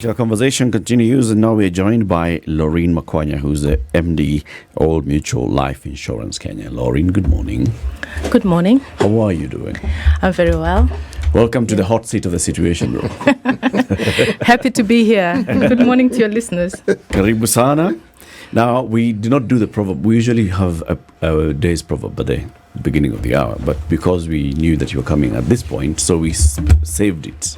Our conversation continues, and now we're joined by Loreen Makwanya, who's the MD, Old Mutual Life Insurance Kenya. Loreen, good morning. Good morning. How are you doing? I'm very well. Welcome to the hot seat of the situation room. Happy to be here. Good morning to your listeners. Karibu sana. Now, we do not do the proverb. We usually have a day's proverb at the beginning of the hour, but because we knew that you were coming at this point, so we saved it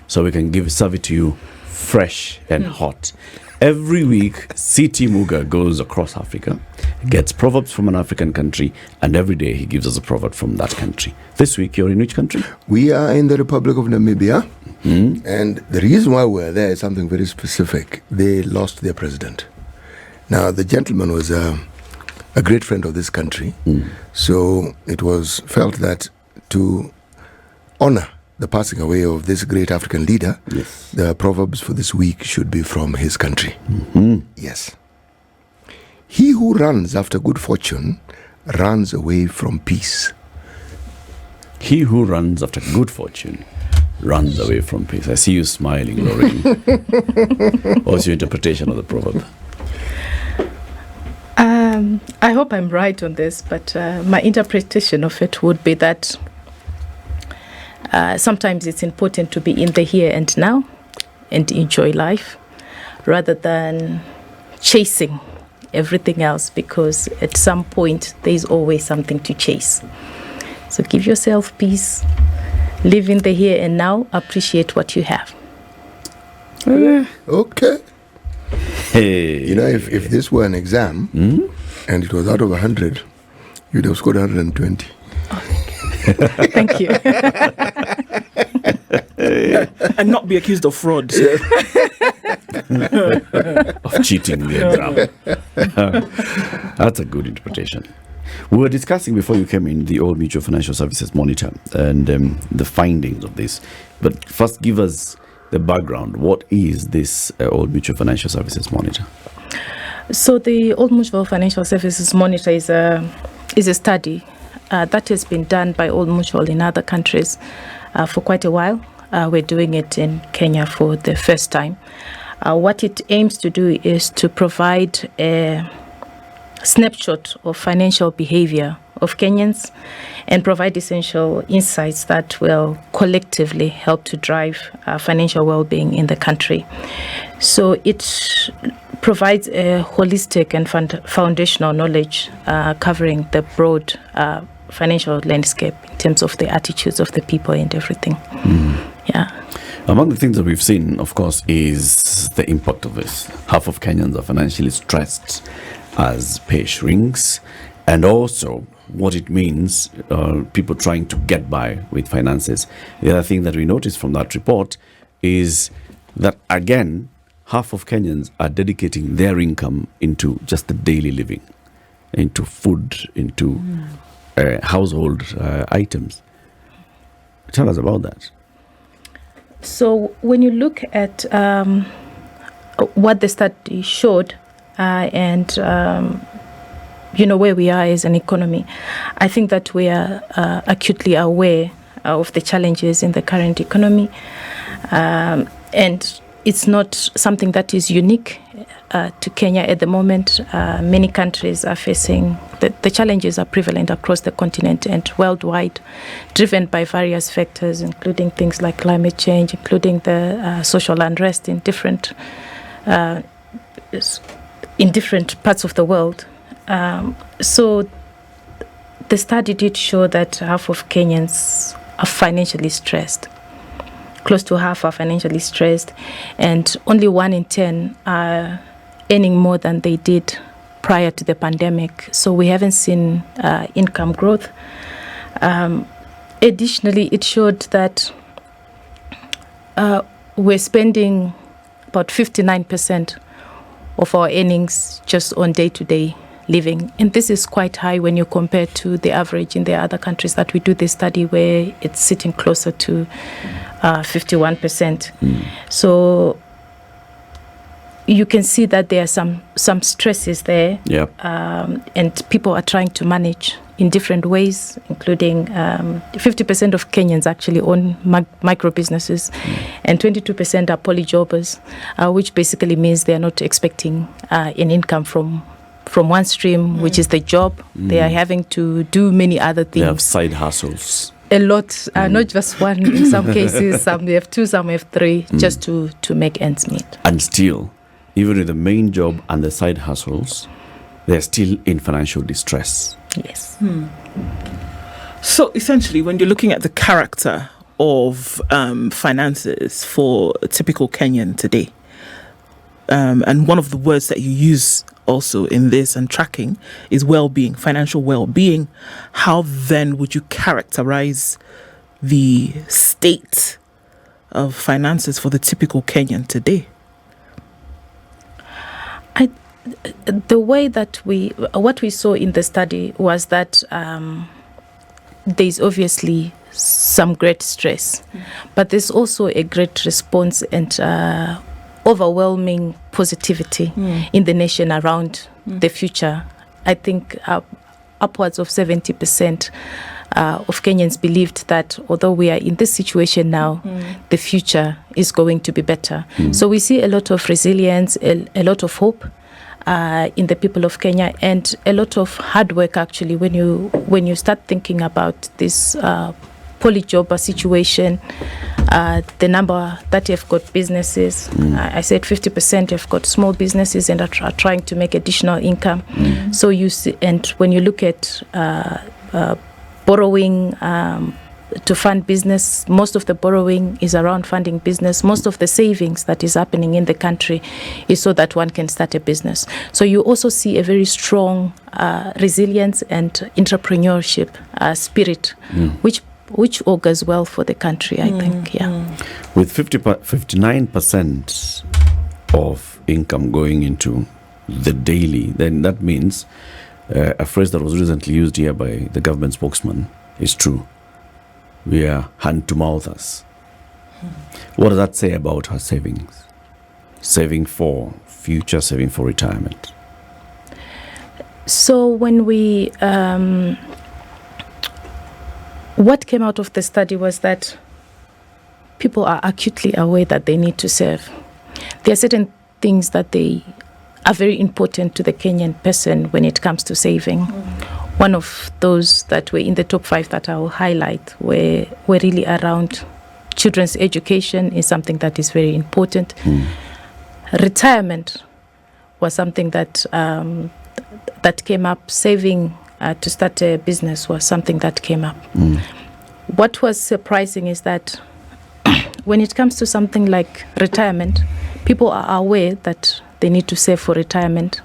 so we can serve it to you fresh and hot. Every week, CT Muga goes across Africa, gets proverbs from an African country, and every day he gives us a proverb from that country. This week, you're in which country? We are in the Republic of Namibia, and the reason why we're there is something very specific. They lost their president. Now, the gentleman was a great friend of this country, so it was felt that to honor the passing away of this great African leader, the proverbs for this week should be from his country. Yes. He who runs after good fortune runs away from peace. He who runs after good fortune runs away from peace. I see you smiling, Loreen. What's your interpretation of the proverb? I hope I'm right on this, but my interpretation of it would be that sometimes it's important to be in the here and now and enjoy life rather than chasing everything else, because at some point there's always something to chase. So give yourself peace, live in the here and now, appreciate what you have. Okay. Hey. You know, if this were an exam and it was out of 100, you'd have scored 120. Thank you. And not be accused of fraud. Of cheating the exam. That's a good interpretation. We were discussing before you came in the Old Mutual Financial Services Monitor and the findings of this. But first, give us the background. What is this Old Mutual Financial Services Monitor? So the Old Mutual Financial Services Monitor is a study that has been done by Old Mutual in other countries for quite a while. We're doing it in Kenya for the first time. What it aims to do is to provide a snapshot of financial behavior of Kenyans and provide essential insights that will collectively help to drive financial well-being in the country. So it provides a holistic and foundational knowledge covering the broad financial landscape in terms of the attitudes of the people and everything. Yeah. Among the things that we've seen, of course, is the impact of this. Half of Kenyans are financially stressed as pay shrinks, and also what it means, people trying to get by with finances. The other thing that we noticed from that report is that, again, half of Kenyans are dedicating their income into just the daily living, into food, into household items. Tell us about that. So when you look at what the study showed and where we are as an economy, I think that we are acutely aware of the challenges in the current economy, and it's not something that is unique to Kenya at the moment. Many countries are facing the challenges are prevalent across the continent and worldwide, driven by various factors, including things like climate change, including the social unrest in different parts of the world. So the study did show that half of Kenyans are financially stressed. Close to half are financially stressed, and only 1 in 10 are earning more than they did prior to the pandemic. So we haven't seen income growth. Additionally, it showed that we're spending about 59% of our earnings just on day-to-day living. And this is quite high when you compare to the average in the other countries that we do this study, where it's sitting closer to 51%. So you can see that there are some stresses there, and people are trying to manage in different ways, including 50% of Kenyans actually own micro businesses, and 22% are polyjobbers, which basically means they are not expecting an income from one stream, which is the job. They are having to do many other things. They have side hustles. A lot, not just one. In some cases, some they have two, some have three, just to make ends meet. And still, even with the main job and the side hustles, they're still in financial distress. Yes. So essentially, when you're looking at the character of finances for a typical Kenyan today, and one of the words that you use also in this and tracking is well-being, financial well-being, how then would you characterize the state of finances for the typical Kenyan today? The way that what we saw in the study was that there's obviously some great stress, but there's also a great response and overwhelming positivity in the nation around the future. I think upwards of 70% of Kenyans believed that although we are in this situation now, the future is going to be better. So we see a lot of resilience, a lot of hope in the people of Kenya, and a lot of hard work actually when you start thinking about this polyjobber situation, the number that have got businesses. I said 50% have got small businesses and are trying to make additional income. So you see, and when you look at borrowing to fund business, most of the borrowing is around funding business. Most of the savings that is happening in the country is so that one can start a business. So you also see a very strong resilience and entrepreneurship spirit, which augurs well for the country, I think. With 59% of income going into the daily, then that means a phrase that was recently used here by the government spokesman is true. We are hand to mouthers. What does that say about her savings? Saving for future, saving for retirement. So when we what came out of the study was that people are acutely aware that they need to save. There are certain things that they are very important to the Kenyan person when it comes to saving. One of those that were in the top 5 that I will highlight were really around children's education is something that is very important. Retirement was something that that came up. Saving to start a business was something that came up. What was surprising is that when it comes to something like retirement, people are aware that they need to save for retirement.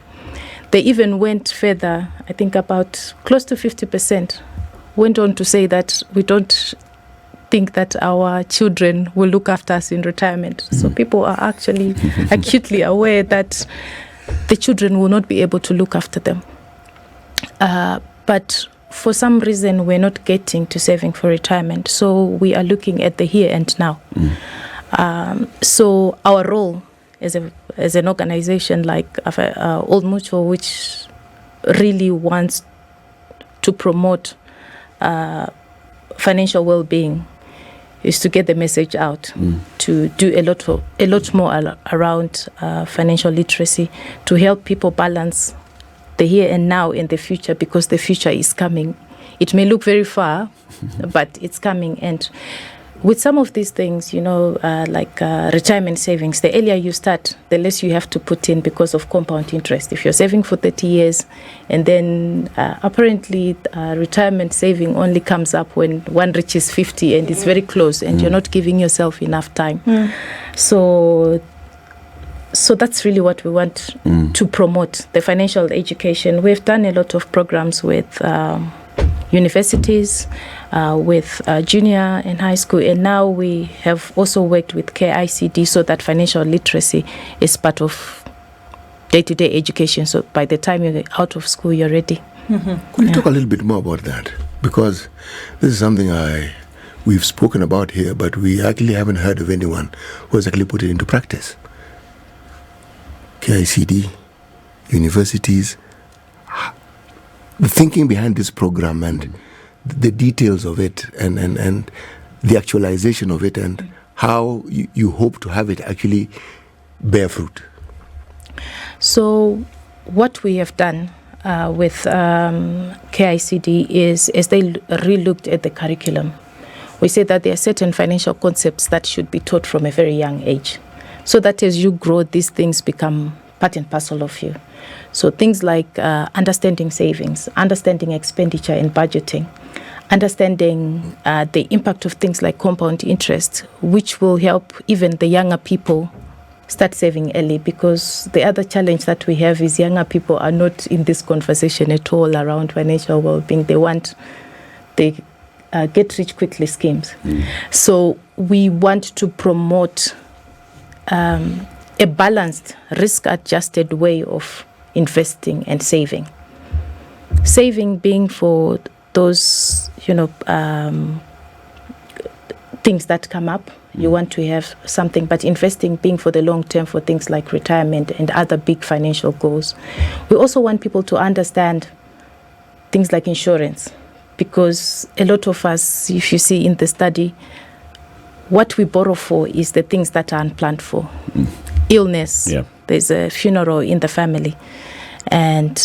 They even went further. I think about close to 50% went on to say that we don't think that our children will look after us in retirement. So people are actually acutely aware that the children will not be able to look after them. But for some reason, we're not getting to saving for retirement. So we are looking at the here and now. So our role as an organization like Old Mutual, which really wants to promote financial well-being, is to get the message out, to do a lot more around financial literacy, to help people balance the here and now and the future, because the future is coming. It may look very far, but it's coming. And with some of these things, like retirement savings, the earlier you start, the less you have to put in because of compound interest. If you're saving for 30 years, and then apparently retirement saving only comes up when one reaches 50 and it's very close, and you're not giving yourself enough time. So that's really what we want to promote, the financial education. We've done a lot of programs with universities, with junior and high school, and now we have also worked with KICD so that financial literacy is part of day-to-day education. So by the time you're out of school, you're ready. Could you talk a little bit more about that? Because this is something we've spoken about here, but we actually haven't heard of anyone who has actually put it into practice. KICD, universities, the thinking behind this program and the details of it and the actualization of it and how you hope to have it actually bear fruit? So what we have done with KICD is, as they re-looked at the curriculum, we say that there are certain financial concepts that should be taught from a very young age, so that as you grow, these things become part and parcel of you. So things like understanding savings, understanding expenditure and budgeting, understanding the impact of things like compound interest, which will help even the younger people start saving early, because the other challenge that we have is younger people are not in this conversation at all around financial well-being. They want the get-rich-quickly schemes. So we want to promote a balanced, risk-adjusted way of investing and saving. Saving being for those, things that come up. You want to have something, but investing being for the long term, for things like retirement and other big financial goals. We also want people to understand things like insurance, because a lot of us, if you see in the study, what we borrow for is the things that are unplanned for. Illness, there's a funeral in the family, and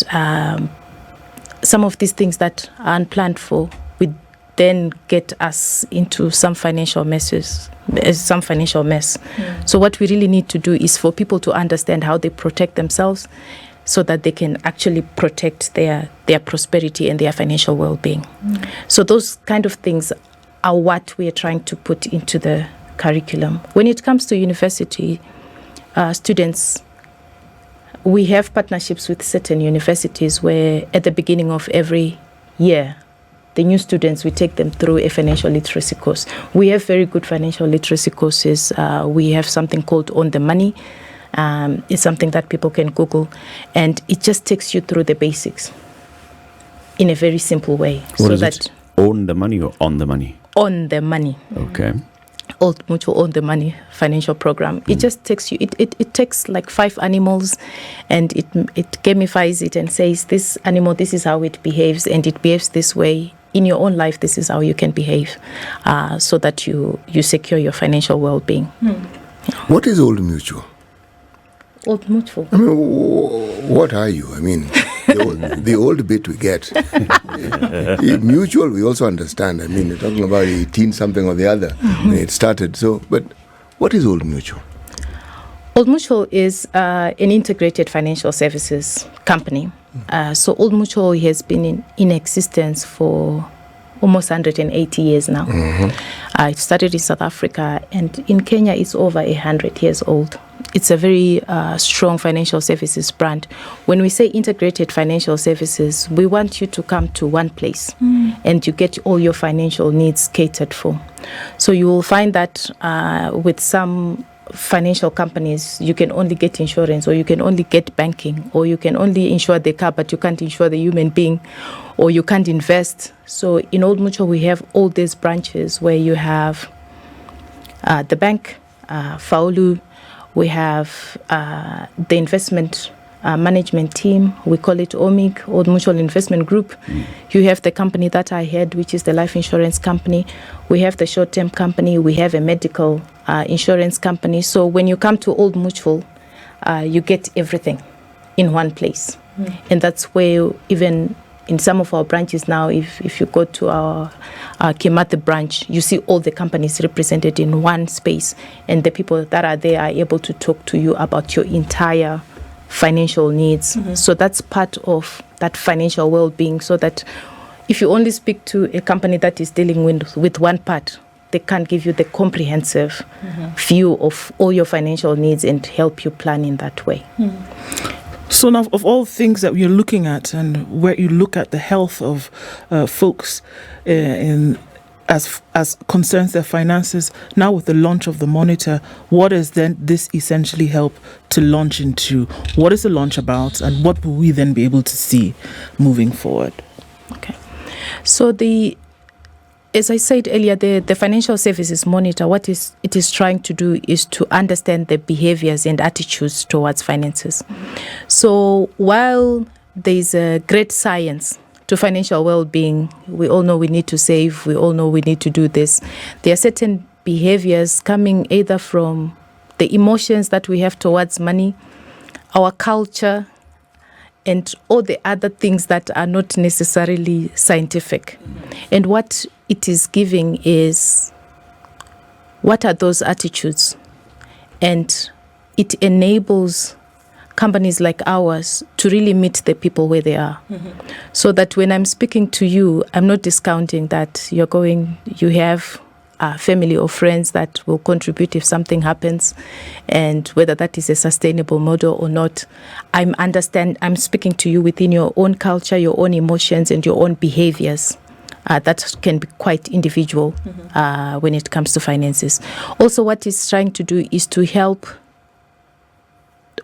some of these things that are unplanned for would then get us into some financial mess. So what we really need to do is for people to understand how they protect themselves, so that they can actually protect their prosperity and their financial well-being. So those kind of things are what we are trying to put into the curriculum. When it comes to university students, we have partnerships with certain universities where at the beginning of every year, the new students, we take them through a financial literacy course. We have very good financial literacy courses. We have something called On the Money. It's something that people can Google, and it just takes you through the basics in a very simple way. What is it? Own the Money or On the Money? On the Money. Okay. Old Mutual On the Money financial program. It just takes you, it takes like 5 animals, and it gamifies it and says, this animal, this is how it behaves, and it behaves this way. In your own life, this is how you can behave, so that you secure your financial well-being. What is Old Mutual? Old Mutual. I mean, what are you? I mean, the old bit we get. Mutual, we also understand. I mean, you're talking about 18 something or the other when it started. So, but what is Old Mutual? Old Mutual is an integrated financial services company. So Old Mutual has been in existence for almost 180 years now. It started in South Africa, and in Kenya it's over 100 years old. It's a very strong financial services brand. When we say integrated financial services, we want you to come to one place and you get all your financial needs catered for. So you will find that with some financial companies, you can only get insurance, or you can only get banking, or you can only insure the car, but you can't insure the human being, or you can't invest. So in Old Mutual, we have all these branches where you have the bank, Faulu, we have the investment management team, we call it OMIG, Old Mutual Investment Group. You have the company that I had, which is the life insurance company. We have the short-term company. We have a medical insurance company. So when you come to Old Mutual, you get everything in one place. And that's where even in some of our branches now, if you go to our Kimathi branch, you see all the companies represented in one space. And the people that are there are able to talk to you about your entire financial needs. So that's part of that financial well-being, so that if you only speak to a company that is dealing with one part, they can't give you the comprehensive view of all your financial needs and help you plan in that way. So now, of all things that we're looking at, and where you look at the health of folks as concerns their finances, now with the launch of the monitor, what does then this essentially help to launch into? What is the launch about, and what will we then be able to see moving forward? Okay, so the as I said earlier, the Financial Services Monitor, what it is trying to do is to understand the behaviors and attitudes towards finances. So while there's a great science to financial well-being, we all know we need to save, we all know we need to do this. There are certain behaviors coming either from the emotions that we have towards money, our culture, and all the other things that are not necessarily scientific. And what it is giving is, what are those attitudes? And it enables companies like ours to really meet the people where they are. So that when I'm speaking to you, I'm not discounting that you have family or friends that will contribute if something happens, and whether that is a sustainable model or not. I'm speaking to you within your own culture, your own emotions, and your own behaviors. That can be quite individual when it comes to finances. Also, what it's trying to do is to help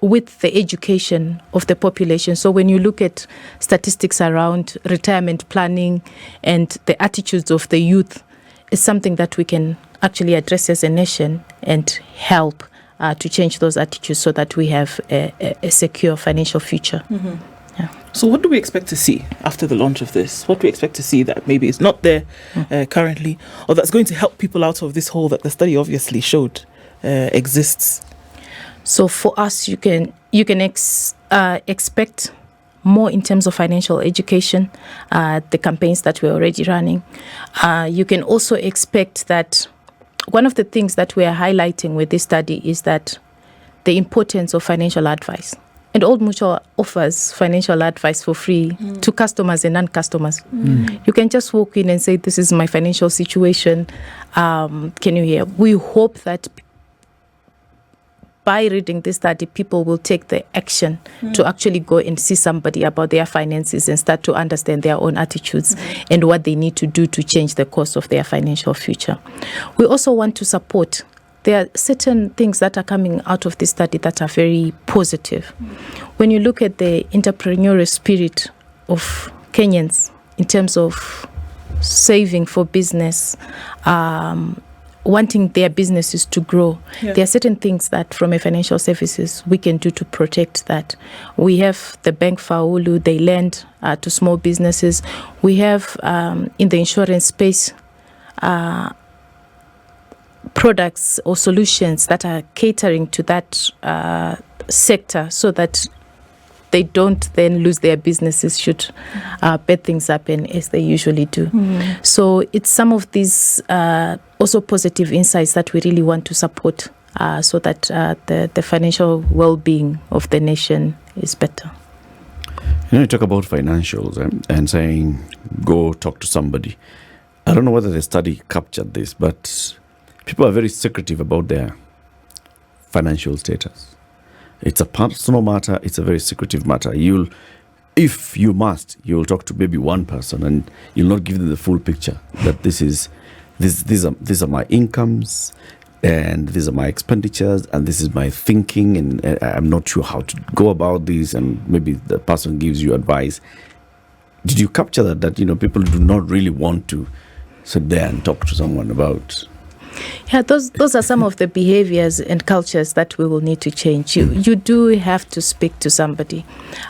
with the education of the population. So when you look at statistics around retirement planning and the attitudes of the youth, it's something that we can actually address as a nation and help to change those attitudes so that we have a secure financial future. Yeah. So what do we expect to see after the launch of this? What do we expect to see that maybe is not there currently, or that's going to help people out of this hole that the study obviously showed exists? So for us, you can expect more in terms of financial education, the campaigns that we're already running. You can also expect that one of the things that we are highlighting with this study is that the importance of financial advice. And Old Mutual offers financial advice for free to customers and non-customers. You can just walk in and say, this is my financial situation. Can you hear? We hope that by reading this study, people will take the action to actually go and see somebody about their finances and start to understand their own attitudes and what they need to do to change the course of their financial future. We also want to support. There are certain things that are coming out of this study that are very positive. When you look at the entrepreneurial spirit of Kenyans in terms of saving for business, wanting their businesses to grow. There are certain things that from a financial services we can do to protect that. We have the Bank Faulu, they lend to small businesses. We have in the insurance space products or solutions that are catering to that sector so that they don't then lose their businesses should bad things happen, as they usually do. So it's some of these also positive insights that we really want to support so that the financial well-being of the nation is better. You talk about financials and saying, go talk to somebody. I don't know whether the study captured this, but people are very secretive about their financial status. It's a personal matter. It's a very secretive matter. If you must, you'll talk to maybe one person and you'll not give them the full picture that these are my incomes and these are my expenditures and this is my thinking and I'm not sure how to go about this, and maybe the person gives you advice. Did you capture that people do not really want to sit there and talk to someone about? Yeah, those are some of the behaviors and cultures that we will need to change. You do have to speak to somebody.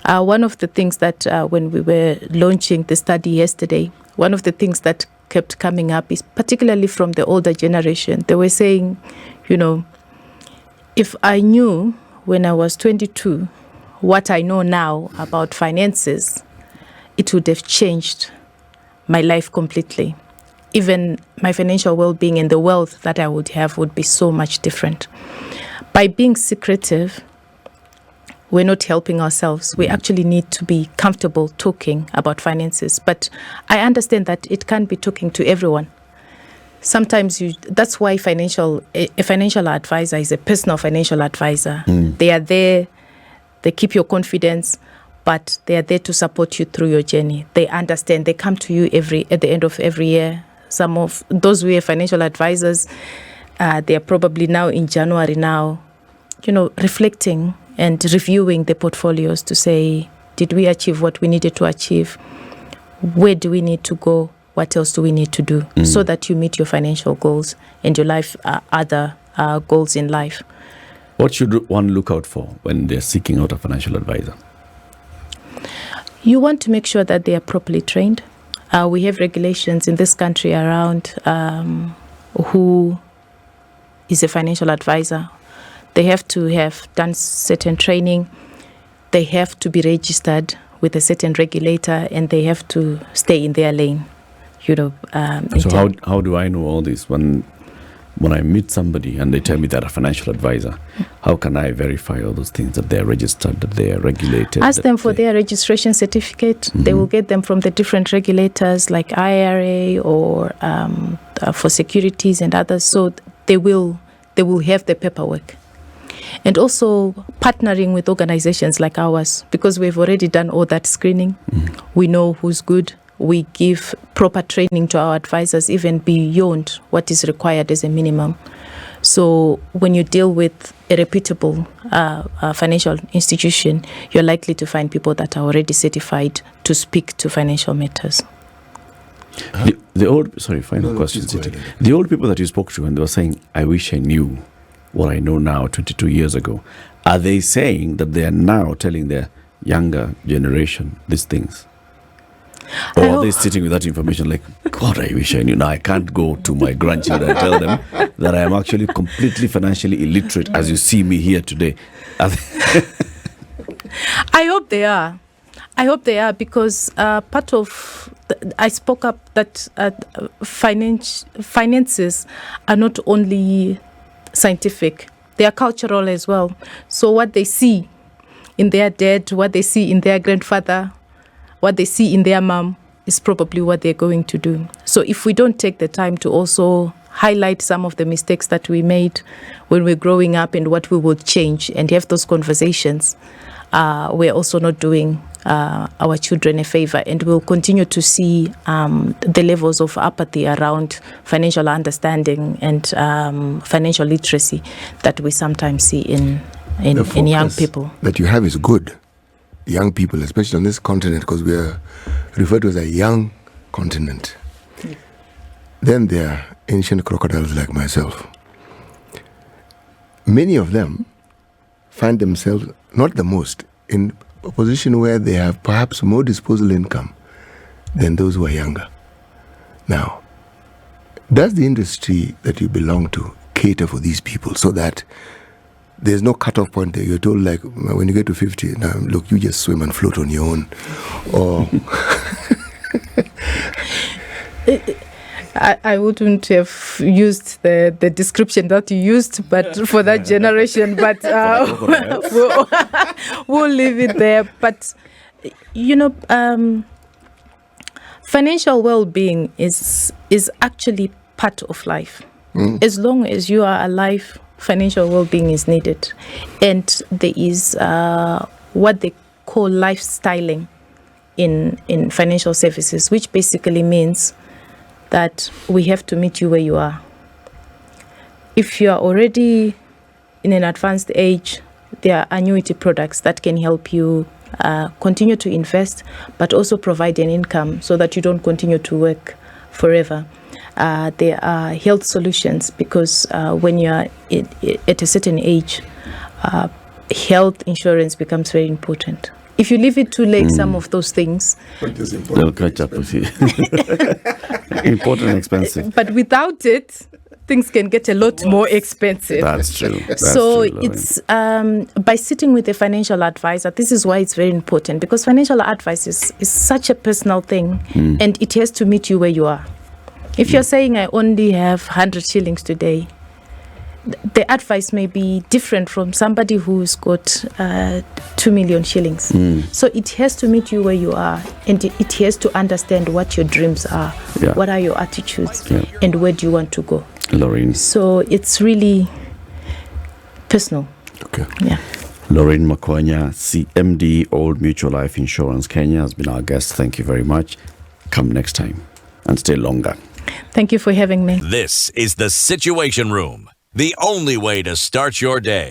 One of the things that when we were launching the study yesterday, one of the things that kept coming up is particularly from the older generation. They were saying, if I knew when I was 22 what I know now about finances, it would have changed my life completely. Even my financial well-being and the wealth that I would have would be so much different. By being secretive, we're not helping ourselves. We actually need to be comfortable talking about finances. But I understand that it can't be talking to everyone. Sometimes that's why a financial advisor is a personal financial advisor. They are there, they keep your confidence, but they are there to support you through your journey. They understand, they come to you at the end of every year. Some of those who are financial advisors, they are probably now in January now, reflecting and reviewing the portfolios to say, did we achieve what we needed to achieve? Where do we need to go? what else do we need to do so that you meet your financial goals and your life other goals in life. What should one look out for when they're seeking out a financial advisor? You want to make sure that they are properly trained. We have regulations in this country around who is a financial advisor. They have to have done certain training. They have to be registered with a certain regulator, and they have to stay in their lane. So how do I know all this? When I meet somebody and they tell me they're a financial advisor, how can I verify all those things, that they're registered, that they are regulated? Ask them for their registration certificate. They will get them from the different regulators like IRA or for securities and others. So they will have the paperwork. And also partnering with organizations like ours, because we've already done all that screening. We know who's good. We give proper training to our advisors, even beyond what is required as a minimum. So when you deal with a reputable financial institution, you're likely to find people that are already certified to speak to financial matters. The old people that you spoke to, and they were saying, I wish I knew what I know now 22 years ago. Are they saying that they are now telling their younger generation these things? Or are they sitting with that information like, God, I wish I knew. Now I can't go to my grandchildren and tell them that I am actually completely financially illiterate as you see me here today. I hope they are. Because part of I spoke up that finances are not only scientific, they are cultural as well. So what they see in their dad, what they see in their grandfather, what they see in their mom is probably what they're going to do. So if we don't take the time to also highlight some of the mistakes that we made when we're growing up and what we will change and have those conversations, we're also not doing our children a favor, and we'll continue to see the levels of apathy around financial understanding and financial literacy that we sometimes see in young people. That you have is good. Young people, especially on this continent, because we are referred to as a young continent. Then there are ancient crocodiles like myself. Many of them find themselves, not the most, in a position where they have perhaps more disposable income than those who are younger. Now, does the industry that you belong to cater for these people so that there's no cutoff point there? You're told, like, when you get to 50, now, look, you just swim and float on your own. Or I wouldn't have used the description that you used, but for that generation, but we'll leave it there. But, financial well-being is actually part of life. As long as you are alive, financial well-being is needed. And there is what they call lifestyling in financial services, which basically means that we have to meet you where you are. If you are already in an advanced age, there are annuity products that can help you continue to invest, but also provide an income so that you don't continue to work forever. There are health solutions, because when you are at a certain age, health insurance becomes very important. If you leave it too late, some of those things, they'll catch up with you. Important and expensive. But without it, things can get a lot more expensive. That's true. It's by sitting with a financial advisor, this is why it's very important, because financial advice is such a personal thing, and it has to meet you where you are. If you're saying I only have 100 shillings today, the advice may be different from somebody who's got 2 million shillings. So it has to meet you where you are, and it has to understand what your dreams are, what are your attitudes, and where do you want to go. Loreen. So it's really personal. Okay. Yeah. Loreen Makwanya, CMD, Old Mutual Life Insurance Kenya, has been our guest. Thank you very much. Come next time and stay longer. Thank you for having me. This is the Situation Room, the only way to start your day.